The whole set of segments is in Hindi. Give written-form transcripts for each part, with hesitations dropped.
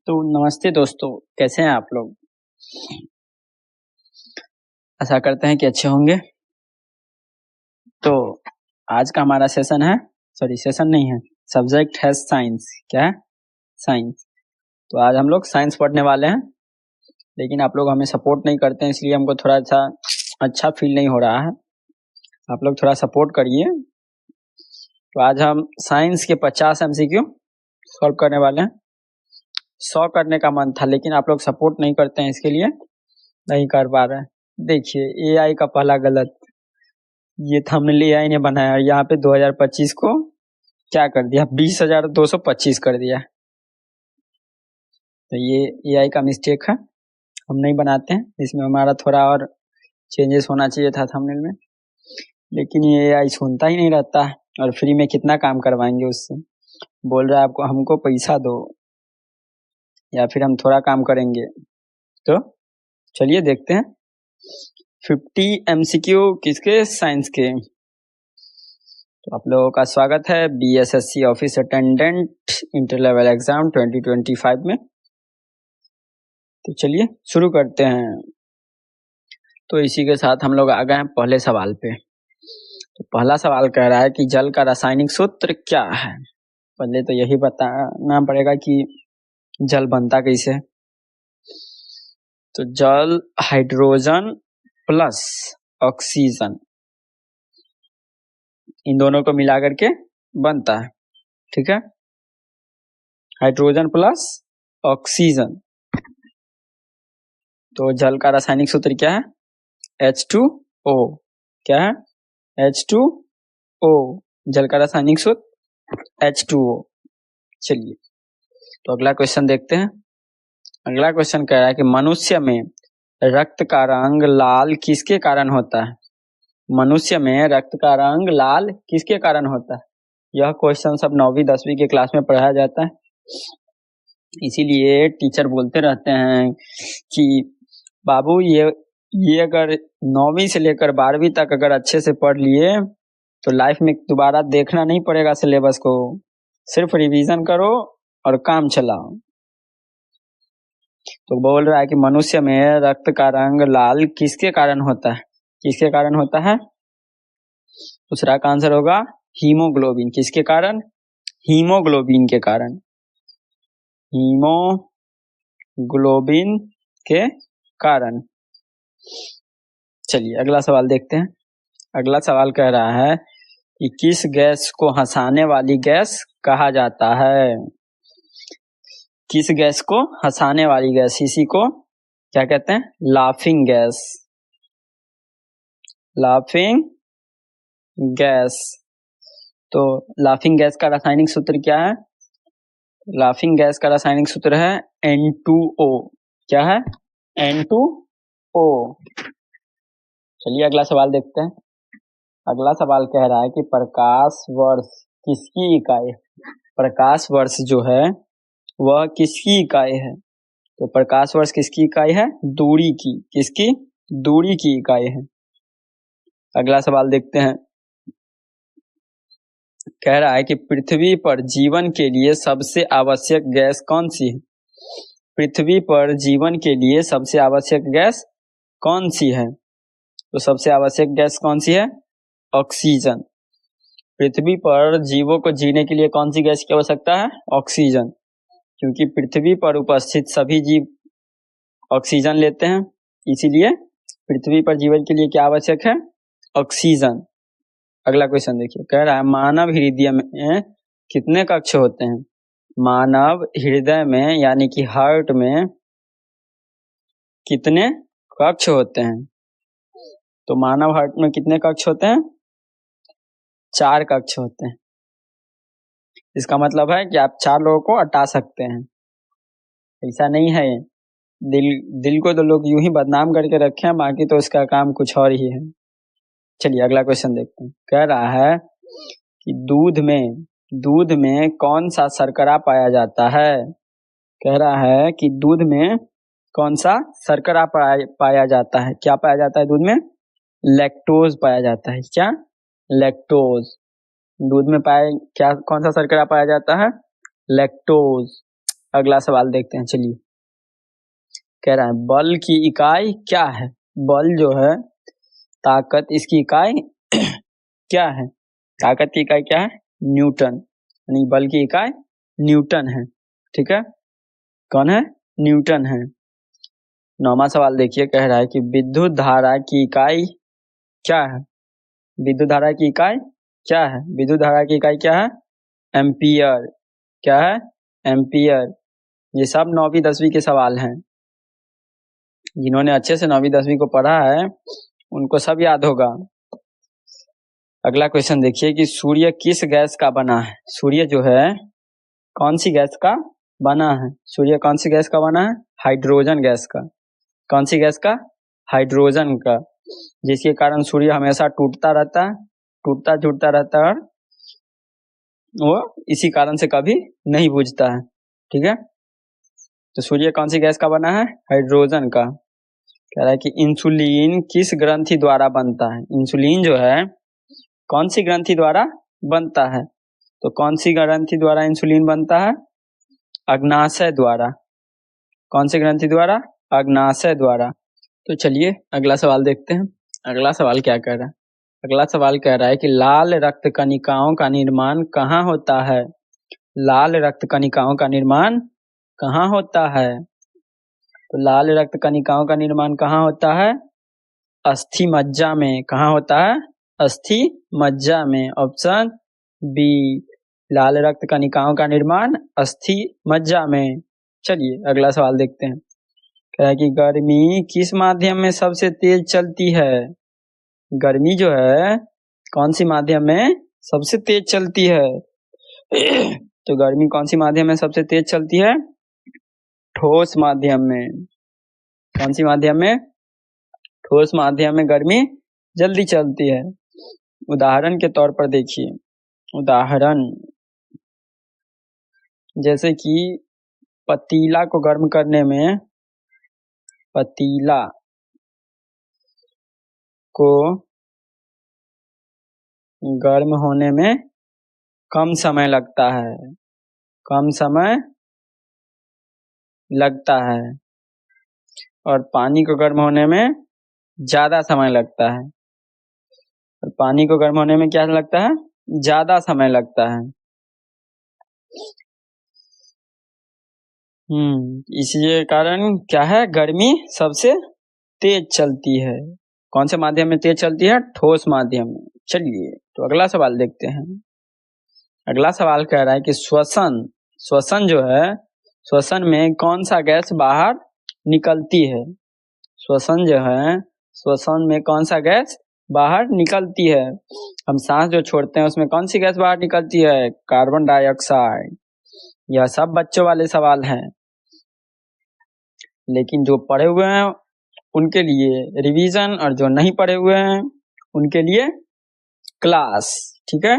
तो नमस्ते दोस्तों, कैसे हैं आप लोग। आशा करते हैं कि अच्छे होंगे। तो आज का हमारा सेशन है, सेशन नहीं है, सब्जेक्ट है साइंस। क्या है? साइंस। तो आज हम लोग साइंस पढ़ने वाले हैं, लेकिन आप लोग हमें सपोर्ट नहीं करते हैं, इसलिए हमको थोड़ा सा अच्छा फील नहीं हो रहा है। आप लोग थोड़ा सपोर्ट करिए। तो आज हम साइंस के 50 MCQ सॉल्व करने वाले हैं। 100 करने का मन था, लेकिन आप लोग सपोर्ट नहीं करते हैं, इसके लिए नहीं कर पा रहे हैं। देखिए AI का पहला गलत, ये थंबनेल AI ने बनाया, यहाँ पे 2025 को क्या कर दिया, 20,225 कर दिया। तो ये AI का मिस्टेक है, हम नहीं बनाते हैं। इसमें हमारा थोड़ा और चेंजेस होना चाहिए था थंबनेल में, लेकिन ये AI सुनता ही नहीं रहता है। और फ्री में कितना काम करवाएंगे उससे। बोल रहा है आपको, हमको पैसा दो या फिर हम थोड़ा काम करेंगे। तो चलिए देखते हैं 50 MCQ किसके, साइंस के। तो आप लोगों का स्वागत है BSSC office attendant inter level exam 2025 में। तो चलिए शुरू करते हैं। तो इसी के साथ हम लोग आ गए हैं पहले सवाल पे। तो पहला सवाल कह रहा है कि जल का रासायनिक सूत्र क्या है। पहले तो यही बताना पड़ेगा कि जल बनता कैसे है। तो जल हाइड्रोजन प्लस ऑक्सीजन, इन दोनों को मिला करके बनता है। ठीक है, हाइड्रोजन प्लस ऑक्सीजन। तो जल का रासायनिक सूत्र क्या है, H2O। क्या है, H2O। जल का रासायनिक सूत्र H2O। चलिए तो अगला क्वेश्चन देखते हैं। अगला क्वेश्चन कह रहा है कि मनुष्य में रक्त का रंग लाल किसके कारण होता है। मनुष्य में रक्त का रंग लाल किसके कारण होता है। यह क्वेश्चन सब 9वीं 10वीं के क्लास में पढ़ाया जाता है, इसीलिए टीचर बोलते रहते हैं कि बाबू ये अगर 9वीं से लेकर 12वीं तक अगर अच्छे से पढ़ लिए तो लाइफ में दोबारा देखना नहीं पड़ेगा सिलेबस को, सिर्फ रिवीजन करो और काम चलाओ। तो बोल रहा है कि मनुष्य में रक्त का रंग लाल किसके कारण होता है। किसके कारण होता है, दूसरा का आंसर होगा हीमोग्लोबिन। किसके कारण, हीमोग्लोबिन के कारण। हीमोग्लोबिन के कारण। चलिए अगला सवाल देखते हैं। अगला सवाल कह रहा है कि किस गैस को हंसाने वाली गैस कहा जाता है। किस गैस को हंसाने वाली गैस, इसी को क्या कहते हैं, लाफिंग गैस। Laughing gas. तो लाफिंग गैस का रासायनिक सूत्र क्या है, लाफिंग गैस का रासायनिक सूत्र है N2O। क्या है, N2O। चलिए अगला सवाल देखते हैं। अगला सवाल कह रहा है कि प्रकाश वर्ष किसकी इकाई है। प्रकाश वर्ष जो है वह किसकी इकाई है। तो प्रकाश वर्ष किसकी इकाई है, दूरी की। किसकी, दूरी की इकाई है। अगला सवाल देखते हैं। कह रहा है कि पृथ्वी पर जीवन के लिए सबसे आवश्यक गैस कौन सी है। पृथ्वी पर जीवन के लिए सबसे आवश्यक गैस कौन सी है। तो सबसे आवश्यक गैस कौन सी है, ऑक्सीजन। पृथ्वी पर जीवों को जीने के लिए कौन सी गैस की आवश्यकता है, ऑक्सीजन। क्योंकि पृथ्वी पर उपस्थित सभी जीव ऑक्सीजन लेते हैं, इसीलिए पृथ्वी पर जीवन के लिए क्या आवश्यक है, ऑक्सीजन। अगला क्वेश्चन देखिए, कह रहा है मानव हृदय में कितने कक्ष होते हैं। मानव हृदय में यानी कि हार्ट में कितने कक्ष होते हैं। तो मानव हार्ट में कितने कक्ष होते हैं, 4 कक्ष होते हैं। इसका मतलब है कि आप 4 लोगों को हटा सकते हैं। ऐसा नहीं है, दिल को तो लोग यूं ही बदनाम करके रखे हैं, बाकी तो उसका काम कुछ और ही है। चलिए अगला क्वेश्चन देखते हैं। कह रहा है कि दूध में कौन सा शर्करा पाया जाता है। कह रहा है कि दूध में कौन सा शर्करा पाया जाता है। क्या पाया जाता है दूध में, लैक्टोज पाया जाता है। क्या, लैक्टोज। दूध में कौन सा शर्करा पाया जाता है, लैक्टोज। अगला सवाल देखते हैं। चलिए, कह रहा है बल की इकाई क्या है। बल जो है ताकत, इसकी इकाई क्या है। ताकत की इकाई क्या है, न्यूटन, यानी बल की इकाई न्यूटन है। ठीक है, कौन है, न्यूटन है। 9वां सवाल देखिए, कह रहा है कि विद्युत धारा की इकाई क्या है। विद्युत धारा की इकाई क्या है, विद्युत धारा की इकाई क्या है, एम्पियर। क्या है, एम्पियर। ये सब 9वीं 10वीं के सवाल हैं। जिन्होंने अच्छे से 9वीं 10वीं को पढ़ा है उनको सब याद होगा। अगला क्वेश्चन देखिए कि सूर्य किस गैस का बना है। सूर्य जो है कौन सी गैस का बना है। सूर्य कौन सी गैस का बना है, हाइड्रोजन गैस का। कौन सी गैस का, हाइड्रोजन का, जिसके कारण सूर्य हमेशा टूटता रहता है, टूटता टूटता रहता है, वो इसी कारण से कभी नहीं बुझता है। ठीक है, तो सूर्य कौन सी गैस का बना है, हाइड्रोजन का। कह रहा है कि इंसुलिन किस ग्रंथि द्वारा बनता है। इंसुलिन जो है कौन सी ग्रंथि द्वारा बनता है, तो कौन सी ग्रंथि द्वारा इंसुलिन बनता है, अग्नाशय द्वारा। कौन सी ग्रंथि द्वारा, अग्नाशय द्वारा। तो चलिए अगला सवाल देखते हैं। अगला सवाल क्या कह रहा है, अगला सवाल कह रहा है कि लाल रक्त कणिकाओं का निर्माण कहाँ होता है। लाल रक्त कणिकाओं का निर्माण कहाँ होता है, तो लाल रक्त कणिकाओं का निर्माण कहाँ होता है, अस्थि मज्जा में। कहाँ होता है, अस्थि मज्जा में। ऑप्शन बी, लाल रक्त कणिकाओं का निर्माण अस्थि मज्जा में। चलिए अगला सवाल देखते हैं। कह रहा है कि गर्मी किस माध्यम में सबसे तेज चलती है। गर्मी जो है कौन सी माध्यम में सबसे तेज चलती है, तो गर्मी कौन सी माध्यम में सबसे तेज चलती है, ठोस माध्यम में। कौन सी माध्यम में, ठोस माध्यम में गर्मी जल्दी चलती है। उदाहरण के तौर पर देखिए, उदाहरण जैसे कि पतीला को गर्म करने में, पतीला को गर्म होने में कम समय लगता है, कम समय लगता है, और पानी को गर्म होने में ज्यादा समय लगता है। और पानी को गर्म होने में क्या लगता है, ज्यादा समय लगता है। इसी कारण क्या है, गर्मी सबसे तेज चलती है। कौन से माध्यम में तेज चलती है, ठोस माध्यम में। चलिए तो अगला सवाल देखते हैं। अगला सवाल कह रहा है कि श्वसन, श्वसन जो है, श्वसन में कौन सा गैस बाहर निकलती है। श्वसन जो है, श्वसन में कौन सा गैस बाहर निकलती है। हम सांस जो छोड़ते हैं उसमें कौन सी गैस बाहर निकलती है, कार्बन डाइऑक्साइड। यह सब बच्चों वाले सवाल हैं, लेकिन जो पढ़े हुए हैं उनके लिए रिवीजन, और जो नहीं पढ़े हुए हैं उनके लिए क्लास। ठीक है,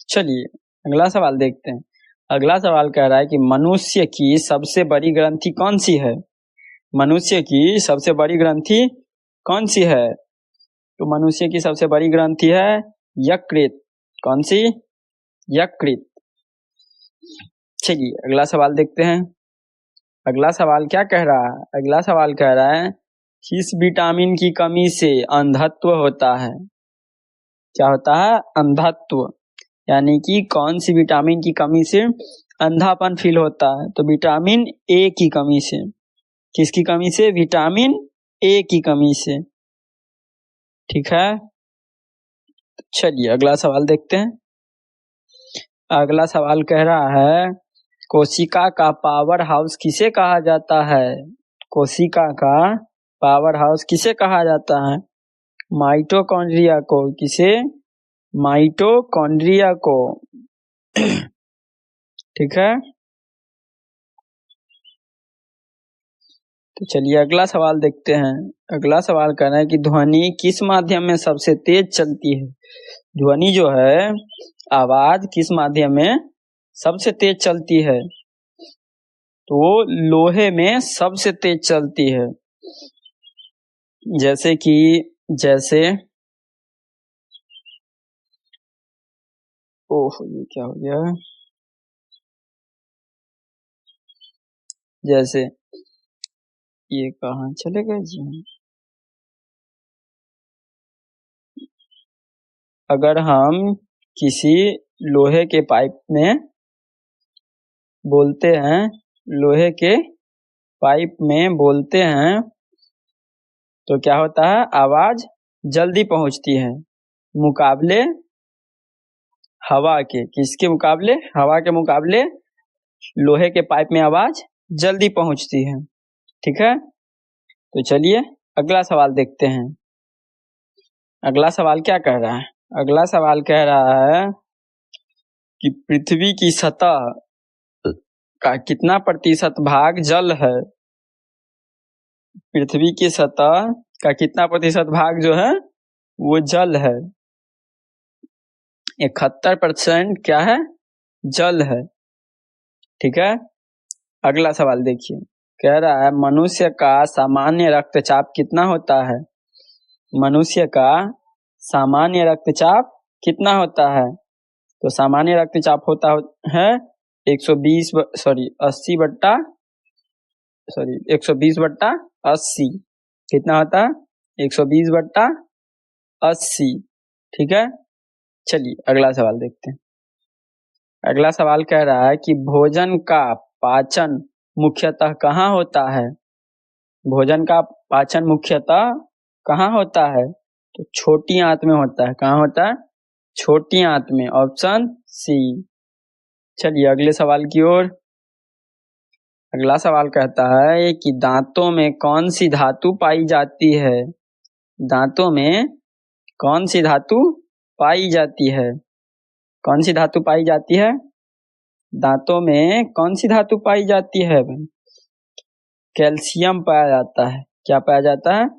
चलिए अगला सवाल देखते हैं। अगला सवाल कह रहा है कि मनुष्य की सबसे बड़ी ग्रंथि कौन सी है। मनुष्य की सबसे बड़ी ग्रंथि कौन सी है, तो मनुष्य की सबसे बड़ी ग्रंथि है यकृत। कौन सी, यकृत। चलिए अगला सवाल देखते हैं। अगला सवाल क्या कह रहा है, अगला सवाल कह रहा है किस विटामिन की कमी से अंधत्व होता है। क्या होता है, अंधत्व, यानी कि कौन सी विटामिन की कमी से अंधापन फील होता है, तो विटामिन ए की कमी से। किसकी कमी से, विटामिन ए की कमी से। ठीक है, चलिए अगला सवाल देखते हैं। अगला सवाल कह रहा है कोशिका का पावर हाउस किसे कहा जाता है। कोशिका का पावर हाउस किसे कहा जाता है, माइटोकॉन्ड्रिया को। किसे, माइटोकॉन्ड्रिया को। ठीक है, तो चलिए अगला सवाल देखते हैं। अगला सवाल कह रहा है कि ध्वनि किस माध्यम में सबसे तेज चलती है। ध्वनि जो है, आवाज किस माध्यम में सबसे तेज चलती है, तो वो लोहे में सबसे तेज चलती है। जैसे कि, जैसे, ओह ये क्या हो गया, जैसे ये कहाँ चले गए जी। अगर हम किसी लोहे के पाइप में बोलते हैं, लोहे के पाइप में बोलते हैं तो क्या होता है, आवाज जल्दी पहुंचती है मुकाबले हवा के। किसके मुकाबले? हवा के मुकाबले लोहे के पाइप में आवाज जल्दी पहुंचती है। ठीक है, तो चलिए अगला सवाल देखते हैं। अगला सवाल क्या कह रहा है? अगला सवाल कह रहा है कि पृथ्वी की सतह का कितना प्रतिशत भाग जल है? पृथ्वी की सतह का कितना प्रतिशत भाग जो है वो जल है? 71% क्या है? जल है। ठीक है, अगला सवाल देखिए। कह रहा है मनुष्य का सामान्य रक्तचाप कितना होता है? मनुष्य का सामान्य रक्तचाप कितना होता है? तो सामान्य रक्तचाप होता है 120/80। कितना होता है? 120/80। ठीक है, चलिए अगला सवाल देखते हैं। अगला सवाल कह रहा है कि भोजन का पाचन मुख्यतः कहाँ होता है? भोजन का पाचन मुख्यतः कहाँ होता है? तो छोटी आंत में होता है। कहाँ होता है? छोटी आंत में, ऑप्शन सी। चलिए अगले सवाल की ओर। अगला सवाल कहता है कि दांतों में कौन सी धातु पाई जाती है? दांतों में कौन सी धातु पाई जाती है? कौन सी धातु पाई जाती है? दांतों में कौन सी धातु पाई जाती है? कैल्शियम पाया जाता है। क्या पाया जाता है?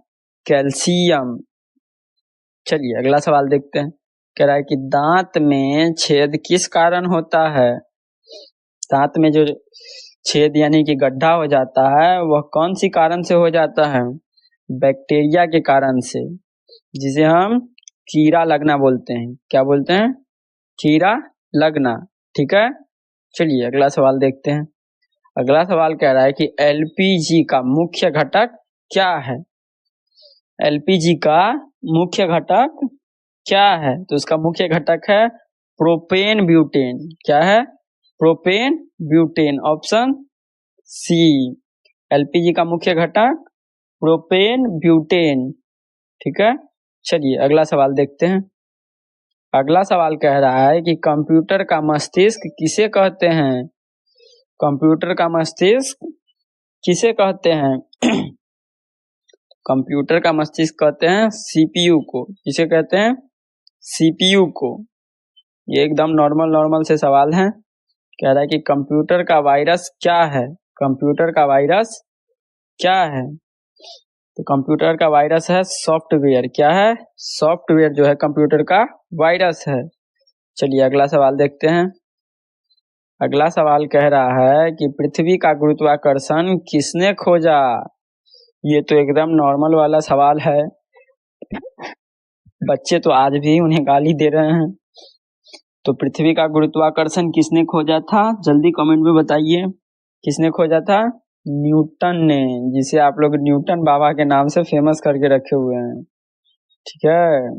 कैल्शियम। चलिए अगला सवाल देखते हैं। कह रहा है कि दांत में छेद किस कारण होता है? दांत में जो छेद यानी कि गड्ढा हो जाता है वह कौन सी कारण से हो जाता है? बैक्टीरिया के कारण से, जिसे हम कीड़ा लगना बोलते हैं। क्या बोलते हैं? कीड़ा लगना। ठीक है, चलिए अगला सवाल देखते हैं। अगला सवाल कह रहा है कि एलपीजी का मुख्य घटक क्या है? एलपीजी का मुख्य घटक क्या है? तो उसका मुख्य घटक है प्रोपेन ब्यूटेन। क्या है? Propane butane, option C. LPG का मुख्य घटक प्रोपेन ब्यूटेन। ठीक है, चलिए अगला सवाल देखते हैं। अगला सवाल कह रहा है कि कंप्यूटर का मस्तिष्क किसे कहते हैं? कंप्यूटर का मस्तिष्क किसे कहते हैं? कंप्यूटर का मस्तिष्क कहते हैं सीपीयू को। किसे कहते हैं? सीपीयू को। ये एकदम नॉर्मल से सवाल है। कह रहा है कि कंप्यूटर का वायरस क्या है? कंप्यूटर का वायरस क्या है? तो कंप्यूटर का वायरस है सॉफ्टवेयर। क्या है? सॉफ्टवेयर जो है कंप्यूटर का वायरस है। चलिए अगला सवाल देखते हैं। अगला सवाल कह रहा है कि पृथ्वी का गुरुत्वाकर्षण किसने खोजा? ये तो एकदम नॉर्मल वाला सवाल है। बच्चे तो आज भी उन्हें गाली दे रहे हैं। तो पृथ्वी का गुरुत्वाकर्षण किसने खोजा था? जल्दी कमेंट में बताइए। किसने खोजा था? न्यूटन ने, जिसे आप लोग न्यूटन बाबा के नाम से फेमस करके रखे हुए हैं। ठीक है,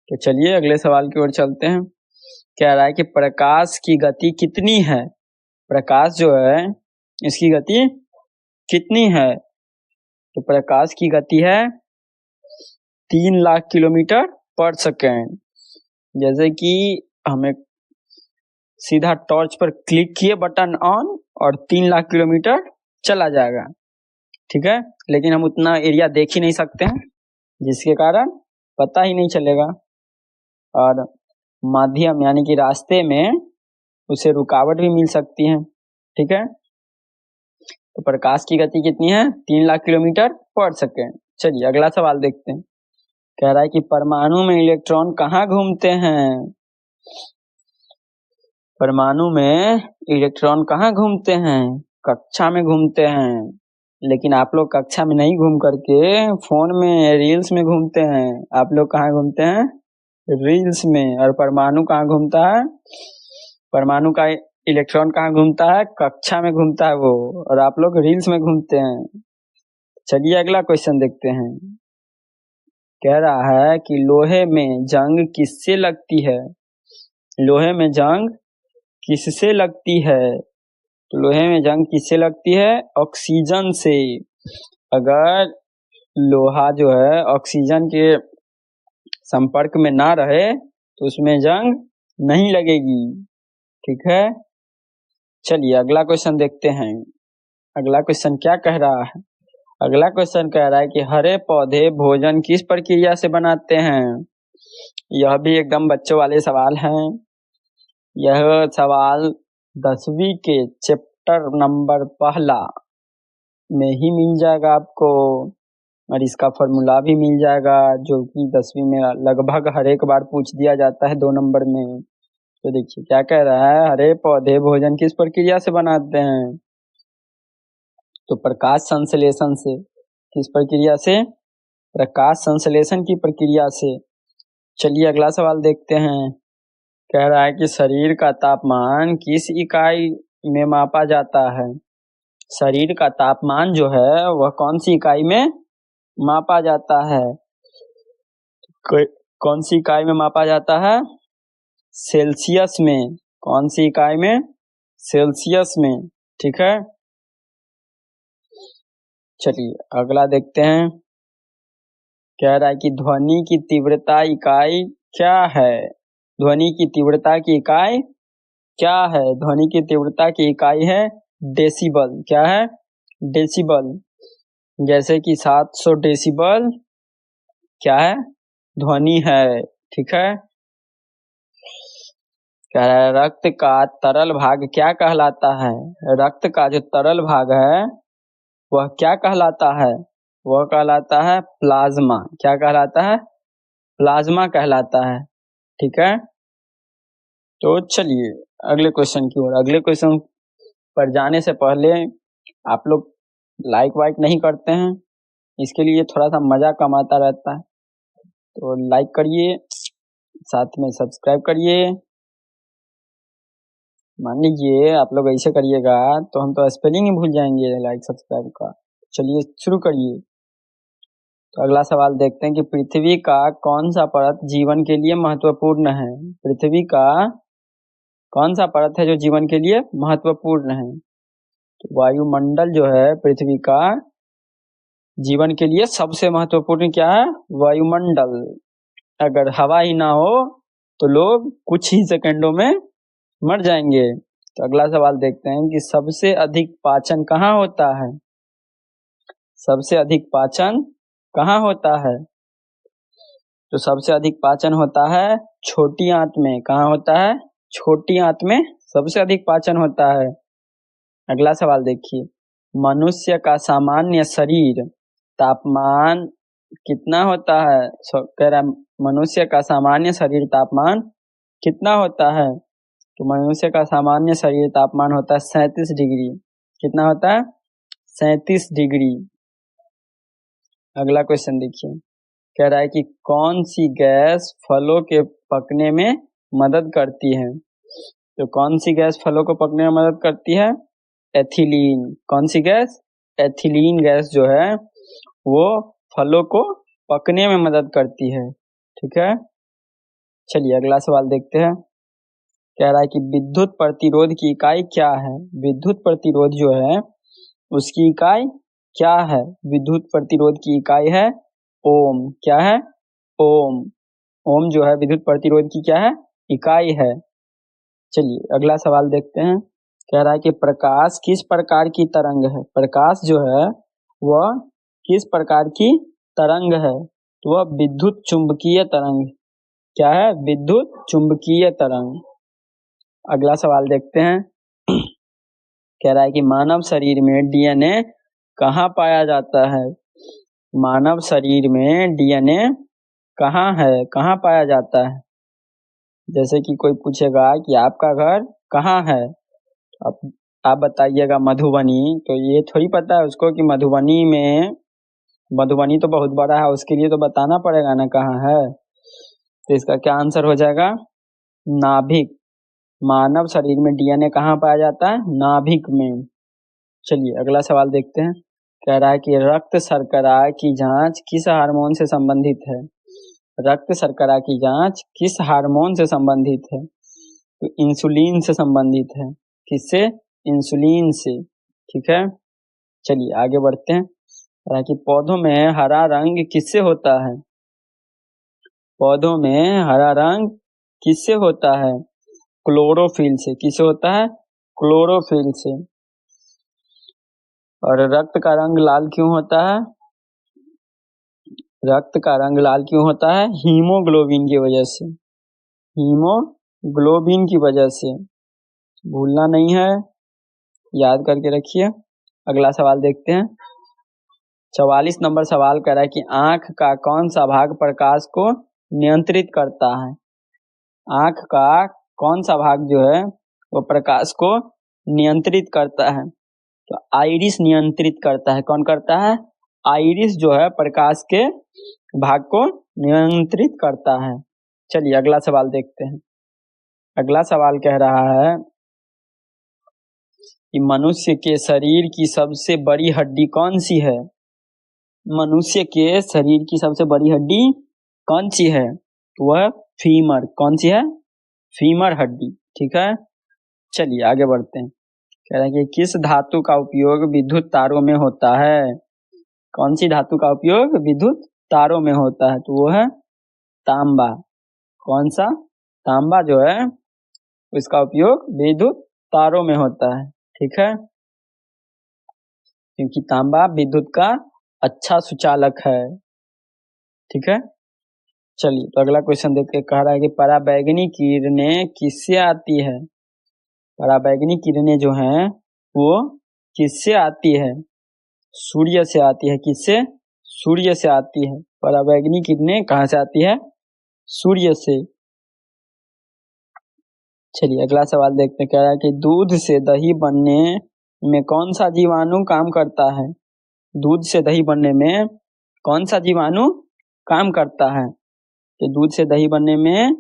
तो चलिए अगले सवाल की ओर चलते हैं। कह रहा है कि प्रकाश की गति कितनी है? प्रकाश जो है इसकी गति कितनी है? तो प्रकाश की गति है 3 लाख किलोमीटर पर सेकेंड। जैसे कि हमें सीधा टॉर्च पर क्लिक किए, बटन ऑन, और 3 लाख किलोमीटर चला जाएगा। ठीक है, लेकिन हम उतना एरिया देख ही नहीं सकते हैं, जिसके कारण पता ही नहीं चलेगा। और माध्यम यानी कि रास्ते में उसे रुकावट भी मिल सकती है। ठीक है, तो प्रकाश की गति कितनी है? 3 लाख किलोमीटर पर सेकेंड। चलिए अगला सवाल देखते हैं। कह रहा है कि परमाणु में इलेक्ट्रॉन कहाँ घूमते हैं? परमाणु में इलेक्ट्रॉन कहाँ घूमते हैं? कक्षा में घूमते हैं। लेकिन आप लोग कक्षा में नहीं घूम करके फोन में रील्स में घूमते हैं। आप लोग कहाँ घूमते हैं? रील्स में। और परमाणु कहाँ घूमता है? परमाणु का इलेक्ट्रॉन कहाँ घूमता है? कक्षा में घूमता है वो, और आप लोग रील्स में घूमते हैं। चलिए अगला क्वेश्चन देखते हैं। कह रहा है कि लोहे में जंग किससे लगती है? लोहे में जंग किससे लगती है? तो लोहे में जंग किससे लगती है? ऑक्सीजन से। अगर लोहा जो है ऑक्सीजन के संपर्क में ना रहे तो उसमें जंग नहीं लगेगी। ठीक है, चलिए अगला क्वेश्चन देखते हैं। अगला क्वेश्चन क्या कह रहा है? अगला क्वेश्चन कह रहा है कि हरे पौधे भोजन किस प्रक्रिया से बनाते हैं? यह भी एकदम बच्चों वाले सवाल हैं। यह सवाल 10वीं के चैप्टर नंबर 1 में ही मिल जाएगा आपको, और इसका फॉर्मूला भी मिल जाएगा, जो कि 10वीं में लगभग हर एक बार पूछ दिया जाता है 2 नंबर में। तो देखिए क्या कह रहा है, हरे पौधे भोजन किस प्रक्रिया से बनाते हैं? तो प्रकाश संश्लेषण से। किस प्रक्रिया से? प्रकाश संश्लेषण की प्रक्रिया से। चलिए अगला सवाल देखते हैं। कह रहा है कि शरीर का तापमान किस इकाई में मापा जाता है? शरीर का तापमान जो है वह कौन सी इकाई में मापा जाता है? कौन सी इकाई में मापा जाता है? सेल्सियस में। कौन सी इकाई में? सेल्सियस में। ठीक है, चलिए अगला देखते हैं। कह रहा है कि ध्वनि की तीव्रता इकाई क्या है? ध्वनि की तीव्रता की इकाई क्या है? ध्वनि की तीव्रता की इकाई है डेसिबल। क्या है? डेसिबल। जैसे कि 700 डेसिबल क्या है? ध्वनि है। ठीक है, कह रहा है रक्त का तरल भाग क्या कहलाता है? रक्त का जो तरल भाग है वह क्या कहलाता है? वह कहलाता है प्लाज्मा। क्या कहलाता है? प्लाज्मा कहलाता है। ठीक है, तो चलिए अगले क्वेश्चन की ओर। अगले क्वेश्चन पर जाने से पहले आप लोग लाइक वाइक नहीं करते हैं, इसके लिए थोड़ा सा मजा कम आता रहता है, तो लाइक करिए, साथ में सब्सक्राइब करिए। मान लीजिए आप लोग ऐसे करिएगा तो हम तो स्पेलिंग ही भूल जाएंगे लाइक सब्सक्राइब का। चलिए शुरू करिए। तो अगला सवाल देखते हैं कि पृथ्वी का कौन सा परत जीवन के लिए महत्वपूर्ण है? पृथ्वी का कौन सा परत है जो जीवन के लिए महत्वपूर्ण है? तो वायुमंडल जो है पृथ्वी का जीवन के लिए सबसे महत्वपूर्ण क्या है? वायुमंडल। अगर हवा ही ना हो तो लोग कुछ ही सेकंडों में मर जाएंगे। तो अगला सवाल देखते हैं कि सबसे अधिक पाचन कहाँ होता है? सबसे अधिक पाचन कहाँ होता है? तो सबसे अधिक पाचन होता है छोटी आंत में। कहाँ होता है? छोटी आंत में सबसे अधिक पाचन होता है। अगला सवाल देखिए, मनुष्य का सामान्य शरीर तापमान कितना होता है? कह रहा है मनुष्य का सामान्य शरीर तापमान कितना होता है? तो मनुष्य का सामान्य शरीर तापमान होता है 37 डिग्री। कितना होता है? 37 डिग्री। अगला क्वेश्चन देखिए, कह रहा है कि कौन सी गैस फलों के पकने में मदद करती है? तो कौन सी गैस फलों को पकने में मदद करती है? एथिलीन। कौन सी गैस? एथिलीन गैस जो है वो फलों को पकने में मदद करती है। ठीक है, चलिए अगला सवाल देखते हैं। कह रहा है कि विद्युत प्रतिरोध की इकाई क्या है? विद्युत प्रतिरोध जो है उसकी इकाई क्या है? विद्युत प्रतिरोध की इकाई है ओम। क्या है? ओम। ओम जो है विद्युत प्रतिरोध की क्या है? इकाई है। चलिए अगला सवाल देखते हैं। कह रहा है कि प्रकाश किस प्रकार की तरंग है? प्रकाश जो है वह किस प्रकार की तरंग है? तो वह विद्युत चुंबकीय तरंग। क्या है? विद्युत चुंबकीय तरंग। अगला सवाल देखते हैं। कह रहा है कि मानव शरीर में डीएनए कहाँ पाया जाता है? मानव शरीर में डीएनए कहाँ है? कहाँ पाया जाता है? जैसे कि कोई पूछेगा कि आपका घर कहाँ है, आप बताइएगा मधुबनी, तो ये थोड़ी पता है उसको कि मधुबनी में, मधुबनी तो बहुत बड़ा है, उसके लिए तो बताना पड़ेगा ना कहाँ है। तो इसका क्या आंसर हो जाएगा? नाभिक। मानव शरीर में डीएनए कहाँ पाया जाता है? नाभिक में। चलिए अगला सवाल देखते हैं। कह रहा है कि रक्त शर्करा की जांच किस हार्मोन से संबंधित है? रक्त शर्करा की जांच किस हार्मोन से संबंधित है? तो इंसुलिन से संबंधित है। किससे? इंसुलिन से। ठीक है, चलिए आगे बढ़ते हैं। कह रहा है कि पौधों में हरा रंग किससे होता है? पौधों में हरा रंग किससे होता है? क्लोरोफिल से। किससे होता है? क्लोरोफिल से। और रक्त का रंग लाल क्यों होता है? रक्त का रंग लाल क्यों होता है? हीमोग्लोबिन की वजह से। हीमोग्लोबिन की वजह से। भूलना नहीं है, याद करके रखिए। अगला सवाल देखते हैं। 44 नंबर सवाल कह रहा है कि आंख का कौन सा भाग प्रकाश को नियंत्रित करता है? आंख का कौन सा भाग जो है वो प्रकाश को नियंत्रित करता है? तो आइरिस नियंत्रित करता है। कौन करता है? आइरिस जो है प्रकाश के भाग को नियंत्रित करता है। चलिए अगला सवाल देखते हैं। अगला सवाल कह रहा है कि मनुष्य के शरीर की सबसे बड़ी हड्डी कौन सी है? मनुष्य के शरीर की सबसे बड़ी हड्डी कौन सी है? वह फीमर। कौन सी है? फीमर हड्डी। ठीक है, चलिए आगे बढ़ते हैं। कह रहा है कि किस धातु का उपयोग विद्युत तारों में होता है? कौन सी धातु का उपयोग विद्युत तारों में होता है? तो वो है तांबा। कौन सा? तांबा जो है उसका उपयोग विद्युत तारों में होता है। ठीक है, क्योंकि तांबा विद्युत का अच्छा सुचालक है। ठीक है, चलिए तो अगला क्वेश्चन देखते। कह रहा है कि पराबैंगनी किरणें किससे आती है? पराबैंगनी किरणें जो हैं वो किससे आती है? सूर्य से आती है। किससे? सूर्य से आती है। पराबैंगनी किरणें कहाँ से आती है? सूर्य से। चलिए अगला सवाल देखते हैं। कह रहा है कि दूध से दही बनने में कौन सा जीवाणु काम करता है? दूध से दही बनने में कौन सा जीवाणु काम करता है? तो दूध से दही बनने में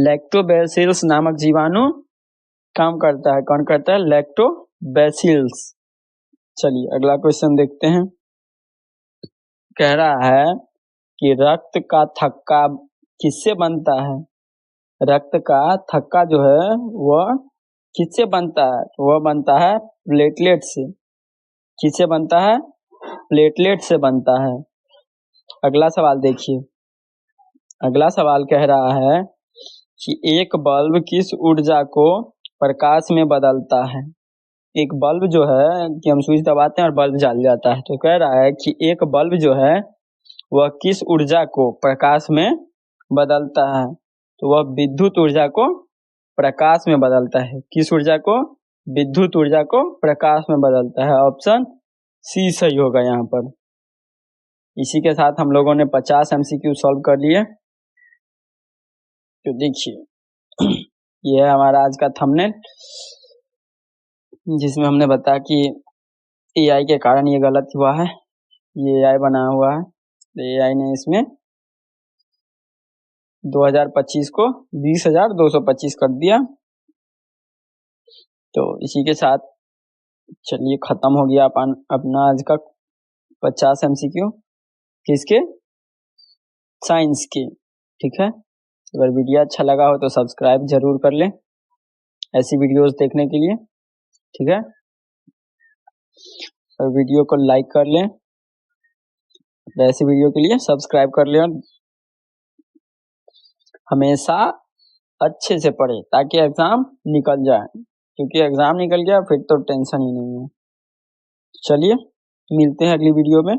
लैक्टोबैसिलस नामक जीवाणु काम करता है। कौन करता है? लैक्टोबैसिलस। चलिए अगला क्वेश्चन देखते हैं। कह रहा है कि रक्त का थक्का किससे बनता है? रक्त का थक्का जो है वह किससे बनता है? वह बनता है प्लेटलेट से। किससे बनता है? प्लेटलेट से बनता है। अगला सवाल देखिए। अगला सवाल कह रहा है कि एक बल्ब किस ऊर्जा को प्रकाश में बदलता है? एक बल्ब जो है कि हम स्विच दबाते हैं और बल्ब जल जाता है। तो कह रहा है कि एक बल्ब जो है वह किस ऊर्जा को प्रकाश में बदलता है? तो वह विद्युत ऊर्जा को प्रकाश में बदलता है। किस ऊर्जा को? विद्युत ऊर्जा को प्रकाश में बदलता है। ऑप्शन सी सही होगा यहाँ पर। इसी के साथ हम लोगों ने 50 MCQ सॉल्व कर लिए। तो देखिए ये है हमारा आज का थंबनेल, जिसमें हमने बताया कि AI के कारण ये गलत हुआ है। ये AI बनाया हुआ है। AI ने इसमें 2025 को 20,225 कर दिया। तो इसी के साथ चलिए खत्म हो गया अपना आज का 50 MCQ। किसके? साइंस के। ठीक है, अगर वीडियो अच्छा लगा हो तो सब्सक्राइब जरूर कर लें ऐसी वीडियोस देखने के लिए। ठीक है, और वीडियो को लाइक कर लें। ऐसी वीडियो के लिए सब्सक्राइब कर लें और हमेशा अच्छे से पढ़े ताकि एग्जाम निकल जाए, क्योंकि एग्जाम निकल गया फिर तो टेंशन ही नहीं है। चलिए मिलते हैं अगली वीडियो में।